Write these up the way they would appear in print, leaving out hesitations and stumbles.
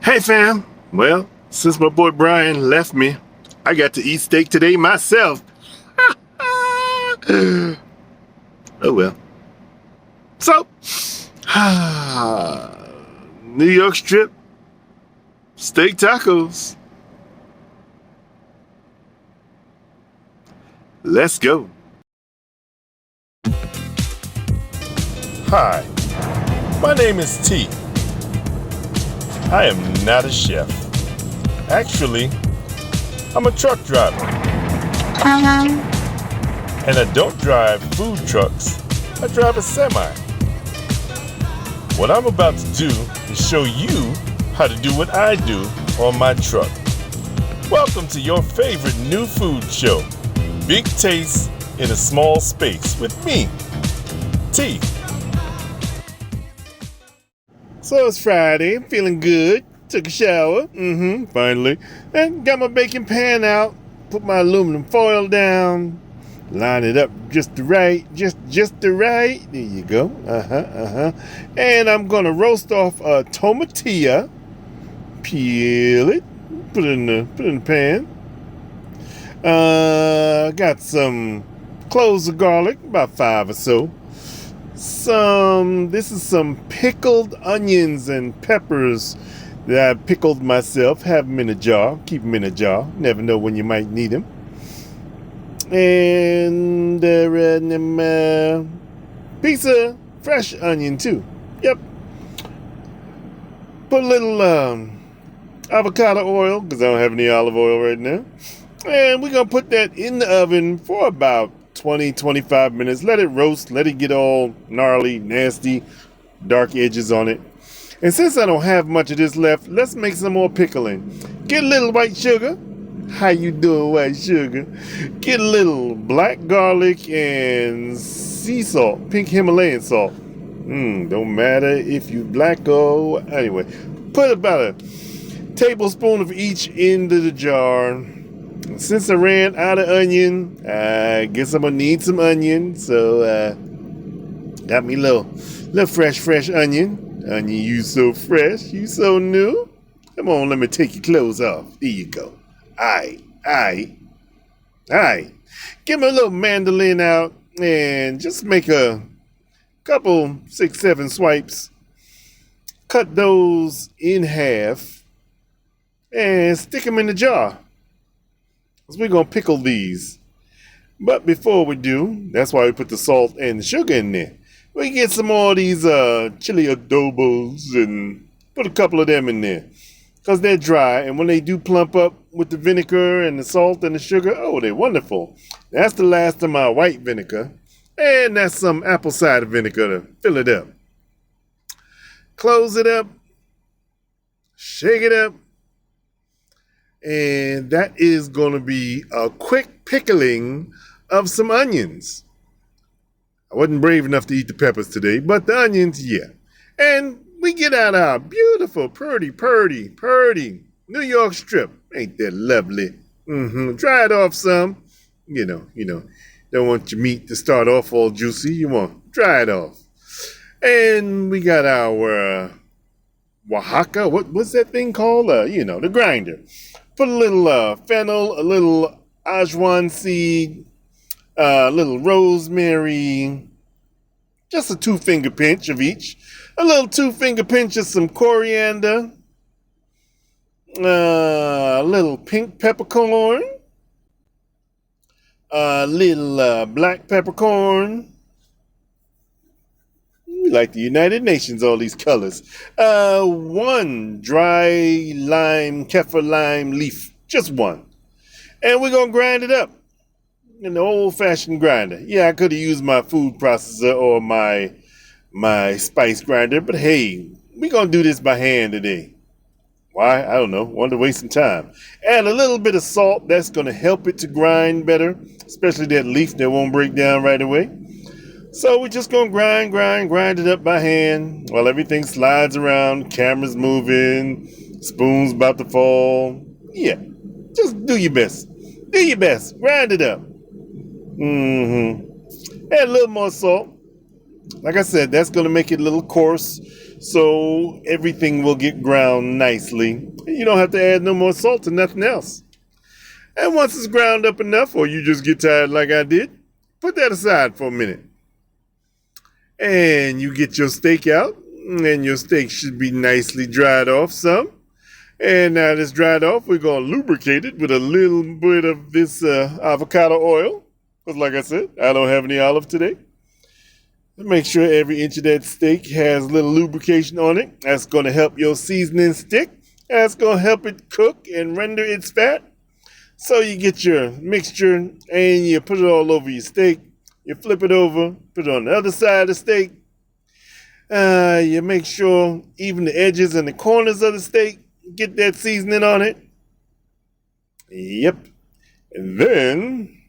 Hey fam, well, since my boy Brian left me, I got to eat steak today myself. Oh well. So, New York strip, steak tacos. Let's go. Hi, my name is T. I am not a chef. Actually, I'm a truck driver. And I don't drive food trucks, I drive a semi. What I'm about to do is show you how to do what I do on my truck. Welcome to your favorite new food show, Big Taste in a Small Space with me, T. So it's Friday, I'm feeling good. Took a shower, finally. And got my baking pan out, put my aluminum foil down, line it up just the right, just the right. There you go. And I'm gonna roast off a tomatilla, peel it, put it in the pan. Got some cloves of garlic, about 5 or so. This is some pickled onions and peppers that I pickled myself. Have them in a jar. Keep them in a jar. Never know when you might need them. And piece of fresh onion too. Yep. Put a little avocado oil, because I don't have any olive oil right now. And we're going to put that in the oven for about 20-25 minutes. Let it roast. Let it get all gnarly, nasty, dark edges on it. And since I don't have much of this left, let's make some more pickling. Get a little white sugar. How you doing, white sugar? Get a little black garlic and sea salt, pink Himalayan salt. Don't matter if you black or... Anyway, put about a tablespoon of each into the jar. Since I ran out of onion, I guess I'm gonna need some onion. So got me a little fresh onion. Onion, you so fresh, you so new. Come on, let me take your clothes off. There you go. Aye. Get my little mandolin out and just make a couple 6-7 swipes. Cut those in half and stick them in the jar. So we're going to pickle these. But before we do, that's why we put the salt and the sugar in there. We get some more of these chili adobos and put a couple of them in there. Because they're dry, and when they do plump up with the vinegar and the salt and the sugar, oh, they're wonderful. That's the last of my white vinegar. And that's some apple cider vinegar to fill it up. Close it up. Shake it up. And that is going to be a quick pickling of some onions. I wasn't brave enough to eat the peppers today, but the onions, yeah. And we get out our beautiful, purty New York strip. Ain't that lovely? Dry it off some. You know, don't want your meat to start off all juicy. You want to dry it off. And we got our Oaxaca. What's that thing called? The grinder. Put a little fennel, a little Ajwan seed, a little rosemary, just a 2-finger pinch of each. A little 2-finger pinch of some coriander, a little pink peppercorn, a little black peppercorn. Like the United Nations, all these colors. 1 dry lime, kaffir lime leaf. Just 1. And we're going to grind it up in the old-fashioned grinder. Yeah, I could have used my food processor or my spice grinder, but hey, we're going to do this by hand today. Why? I don't know. Wanted to waste some time. Add a little bit of salt. That's going to help it to grind better, especially that leaf that won't break down right away. So we're just going to grind it up by hand while everything slides around, cameras moving, spoons about to fall. Yeah, just do your best. Grind it up. Add a little more salt. Like I said, that's going to make it a little coarse So everything will get ground nicely. You don't have to add no more salt or nothing else. And once it's ground up enough, or you just get tired like I did, put that aside for a minute. And you get your steak out, and your steak should be nicely dried off some. And now that it's dried off, we're going to lubricate it with a little bit of this avocado oil. Because like I said, I don't have any olive today. Make sure every inch of that steak has a little lubrication on it. That's going to help your seasoning stick. That's going to help it cook and render its fat. So you get your mixture and you put it all over your steak. You flip it over, put it on the other side of the steak. You make sure even the edges and the corners of the steak get that seasoning on it. Yep. And then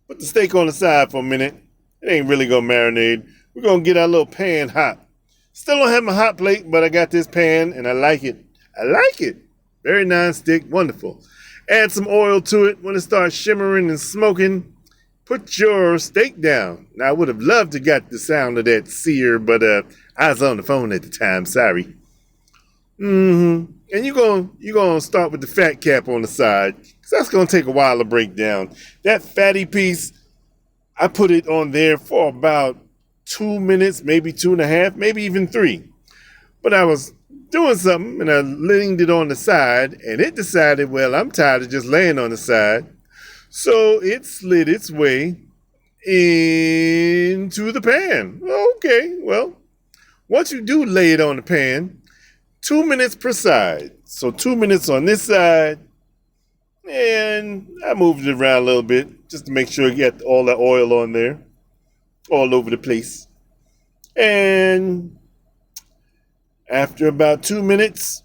put the steak on the side for a minute. It ain't really gonna marinate. We're gonna get our little pan hot. Still don't have my hot plate, but I got this pan and I like it. I like it. Very non-stick, wonderful. Add some oil to it. When it starts shimmering and smoking, put your steak down. Now, I would have loved to get the sound of that sear, but I was on the phone at the time. Sorry. And you're gonna start with the fat cap on the side, because that's gonna take a while to break down. That fatty piece, I put it on there for about 2 minutes, maybe 2.5, maybe even 3. But I was doing something and I leaned it on the side, and it decided, well, I'm tired of just laying on the side. So it slid its way into the pan. Okay, well, once you do lay it on the pan, 2 minutes per side. So 2 minutes on this side, and I moved it around a little bit just to make sure you get all that oil on there, all over the place. And after about 2 minutes,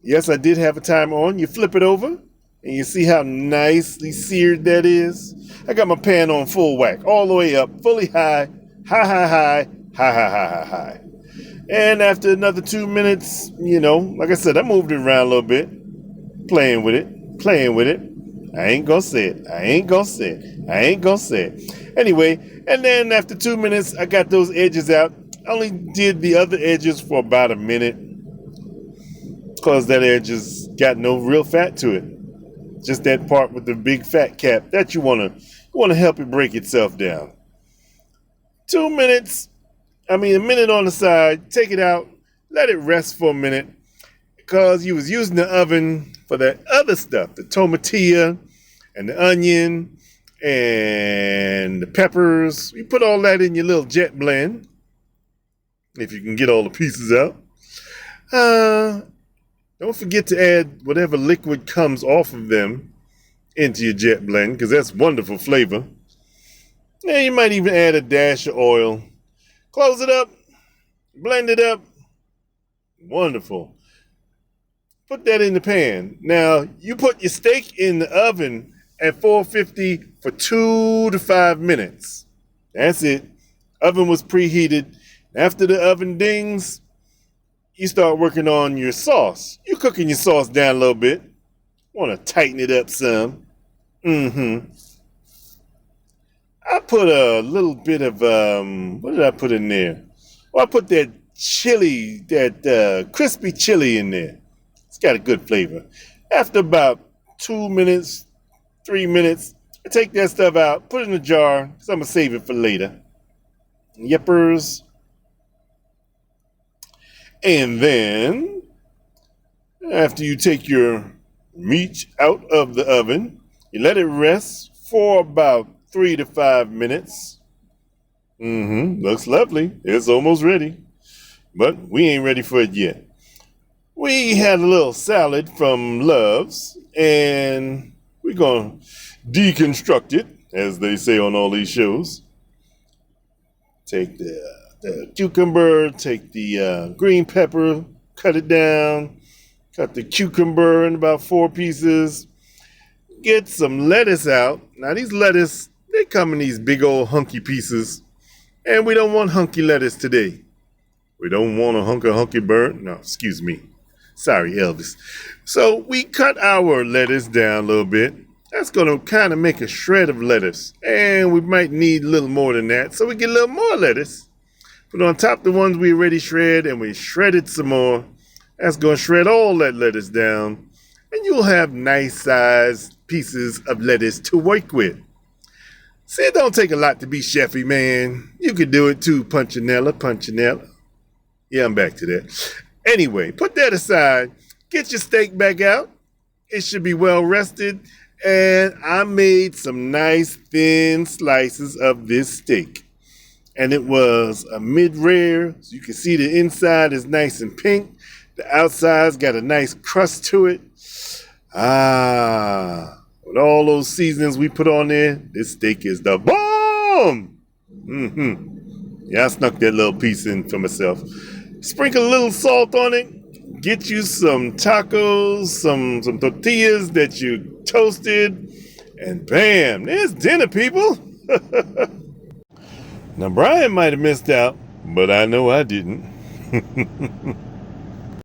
yes, I did have a timer on. You flip it over, and you see how nicely seared that is. I got my pan on full whack, all the way up, fully high, high. And after another 2 minutes, like I said, I moved it around a little bit, playing with it. I ain't gonna say it. Anyway, and then after 2 minutes, I got those edges out. I only did the other edges for about a minute, because that edge has got no real fat to it. Just that part with the big fat cap that you wanna help it break itself down. 2 minutes, a minute on the side, take it out, let it rest for a minute, because you was using the oven for that other stuff, the tomatillo and the onion and the peppers. You put all that in your little jet blend, if you can get all the pieces out. Don't forget to add whatever liquid comes off of them into your jet blend, because that's wonderful flavor. And you might even add a dash of oil. Close it up, blend it up. Wonderful. Put that in the pan. Now, you put your steak in the oven at 450 for 2 to 5 minutes. That's it. Oven was preheated. After the oven dings, you start working on your sauce. You're cooking your sauce down a little bit. Want to tighten it up some. I put a little bit of, what did I put in there? Well, I put that chili, that crispy chili in there. It's got a good flavor. After about 2 minutes, 3 minutes, I take that stuff out, put it in a jar, because I'm going to save it for later. Yippers. And then, after you take your meat out of the oven, you let it rest for about 3 to 5 minutes. Looks lovely. It's almost ready. But we ain't ready for it yet. We had a little salad from Love's, and we're going to deconstruct it, as they say on all these shows. Take the cucumber, take the green pepper, cut it down, cut the cucumber in about 4 pieces, get some lettuce out. Now these lettuce, they come in these big old hunky pieces, and we don't want hunky lettuce today. We don't want a hunky burn. No, excuse me. Sorry, Elvis. So we cut our lettuce down a little bit. That's going to kind of make a shred of lettuce, and we might need a little more than that, so we get a little more lettuce. Put on top the ones we already shred, and we shredded some more. That's going to shred all that lettuce down, and you'll have nice sized pieces of lettuce to work with. See, it don't take a lot to be chefy, man. You could do it too, Punchinella. Yeah, I'm back to that. Anyway, put that aside. Get your steak back out. It should be well rested. And I made some nice thin slices of this steak. And it was a mid-rare, so you can see the inside is nice and pink. The outside's got a nice crust to it. With all those seasonings we put on there, this steak is the bomb! Yeah, I snuck that little piece in for myself. Sprinkle a little salt on it. Get you some tacos, some tortillas that you toasted. And bam, there's dinner, people. Now, Brian might have missed out, but I know I didn't.